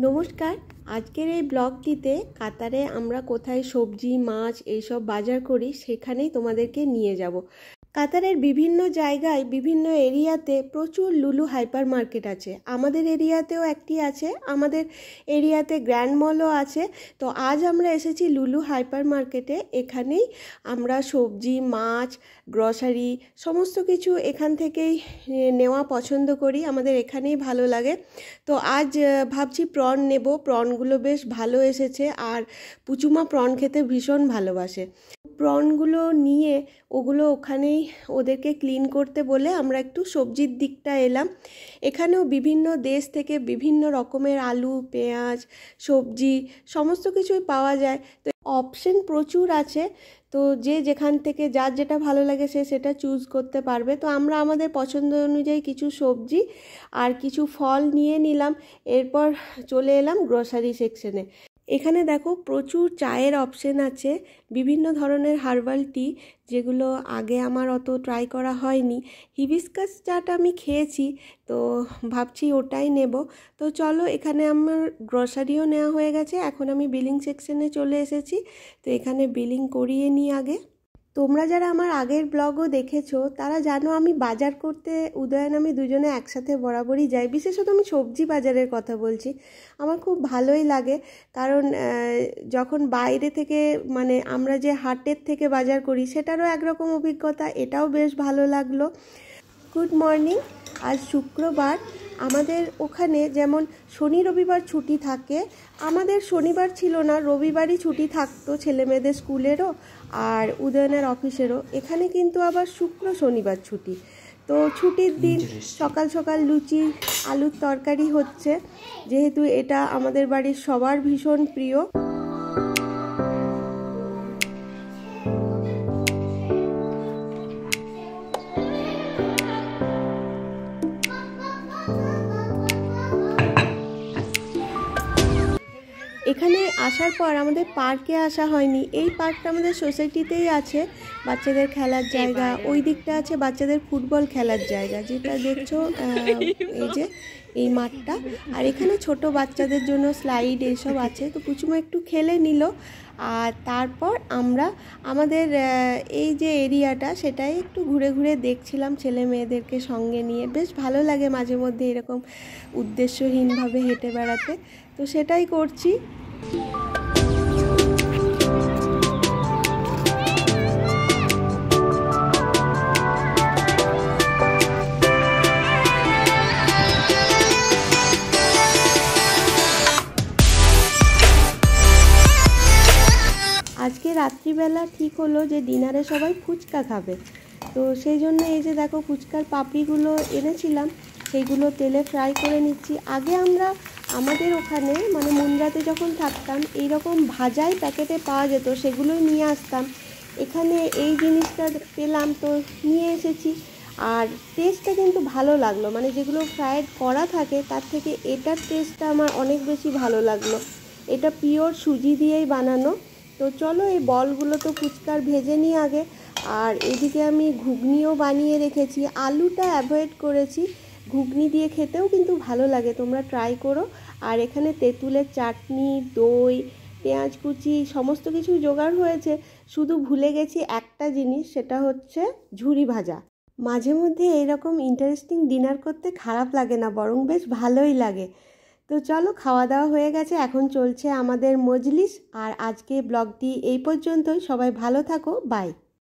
নমস্কার। আজকের এই ব্লগটিতে কাতারে আমরা কোথায় সবজি মাছ এইসব বাজার করি সেখানেই তোমাদেরকে নিয়ে যাব। কাতারের বিভিন্ন জায়গায় বিভিন্ন এরিয়াতে প্রচুর লুলু হাইপার মার্কেট আছে। আমাদের এরিয়াতেও একটি আছে, আমাদের এরিয়াতে গ্র্যান্ড মলও আছে। তো আজ আমরা এসেছি লুলু হাইপার মার্কেটে। এখানেই আমরা সবজি মাছ গ্রসারি সমস্ত কিছু এখান থেকেই নেওয়া পছন্দ করি, আমাদের এখানেই ভালো লাগে। তো আজ ভাবছি প্রন নেব, প্রনগুলো বেশ ভালো এসেছে আর পুচুমা প্রন খেতে ভীষণ ভালোবাসে। প্রনগুলো নিয়ে ওগুলো ওখানেই ওদেরকে ক্লিন করতে বলে আমরা একটু সবজির দিকটা এলাম। এখানেও বিভিন্ন দেশ থেকে বিভিন্ন রকমের আলু পেঁয়াজ সবজি সমস্ত কিছুই পাওয়া যায়। তো অপশন প্রচুর আছে, তো যে যেখান থেকে যার যেটা ভালো লাগে সে সেটা চুজ করতে পারবে। তো আমরা আমাদের পছন্দ অনুযায়ী কিছু সবজি আর কিছু ফল নিয়ে নিলাম। এরপর চলে এলাম গ্রসারি সেকশনে। এখানে দেখো প্রচুর চায়ের অপশন আছে, বিভিন্ন ধরনের হার্বাল টি, যেগুলো আগে আমার অত ট্রাই করা হয়নি। হিবিস্কাস চাটা আমি খেয়েছি, তো ভাবছি ওটাই নেব। তো চলো, এখানে আমার গ্রসারিও নেওয়া হয়ে গেছে, এখন আমি বিলিং সেকশনে চলে এসেছি। তো এখানে বিলিং করিয়ে নিই আগে। তোমরা যারা আমার আগের ব্লগও দেখেছো তারা জানো আমি বাজার করতে উদয়ন আমি দুজনে একসাথে বরাবরই যাই। বিশেষত আমি সবজি বাজারের কথা বলছি, আমার খুব ভালোই লাগে। কারণ যখন বাইরে থেকে মানে আমরা যে হাটের থেকে বাজার করি সেটারও একরকম অভিজ্ঞতা, এটাও বেশ ভালো লাগলো। Good morning. আজ শুক্রবার, আমাদের ওখানে যেমন শনি রবিবার ছুটি থাকে, আমাদের শনিবার ছিল না, রবিবারই ছুটি থাকতো ছেলে মেয়েদের স্কুলেরও আর উদয়নের অফিসেরও। এখানে কিন্তু আবার শুক্র শনিবার ছুটি। তো ছুটির দিন সকাল সকাল লুচি আলুর তরকারি হচ্ছে, যেহেতু এটা আমাদের বাড়ির সবার ভীষণ প্রিয়। এখানে আসার পর আমাদের পার্কে আসা হয়নি। এই পার্কটা আমাদের সোসাইটিতেই আছে, বাচ্চাদের খেলার জায়গা। ওই দিকটা আছে বাচ্চাদের ফুটবল খেলার জায়গা, যেটা দেখছো এই যে এই মাঠটা। আর এখানে ছোট বাচ্চাদের জন্য স্লাইড এইসব আছে। তো পুচুমা একটু খেলে নিল, আর তারপর আমরা আমাদের এই যে এরিয়াটা সেটাই একটু ঘুরে ঘুরে দেখছিলাম ছেলে মেয়েদেরকে সঙ্গে নিয়ে। বেশ ভালো লাগে মাঝে মধ্যে এরকম উদ্দেশ্যহীনভাবে হেঁটে বেড়াতে, তো সেটাই করছি। আজকে রাত্রিবেলা ঠিক হলো যে ডিনারে সবাই ফুচকা খাবে। তো সেই জন্য এই যে দেখো ফুচকার পাপড়িগুলো এনেছিলাম, সেইগুলো তেলে ফ্রাই করে নিচ্ছি। আগে আমরা আমাদের ওখানে মানে মুন্দ্রাতে যখন থাকতাম এইরকম ভাজাই প্যাকেটে পাওয়া যেত, সেগুলোই নিয়ে আসতাম। এখানে এই জিনিসটা পেলাম তো নিয়ে এসেছি, আর টেস্টটা কিন্তু ভালো লাগলো। মানে যেগুলো ফ্রাইড করা থাকে তার থেকে এটার টেস্টটা আমার অনেক বেশি ভালো লাগলো। এটা পিওর সুজি দিয়েই বানানো। তো চলো এই বলগুলো তো ফুচকার ভেজে নিই আগে। আর এদিকে আমি ঘুগনিও বানিয়ে রেখেছি, আলুটা অ্যাভয়েড করেছি, ঘুগনি দিয়ে খেতেও কিন্তু ভালো লাগে, তোমরা ট্রাই করো। আর এখানে তেঁতুলের চাটনি দই পেঁয়াজ কুচি সমস্ত কিছু জোগাড় হয়েছে। শুধু ভুলে গেছি একটা জিনিস, সেটা হচ্ছে ঝুরি ভাজা। মাঝে মধ্যে এইরকম ইন্টারেস্টিং ডিনার করতে খারাপ লাগে না, বরং বেশ ভালোই লাগে। তো চলো, খাওয়া দাওয়া হয়ে গেছে, এখন চলছে আমাদের মজলিস। আর আজকে ব্লগটি এই পর্যন্তই। সবাই ভালো থাকো, বাই।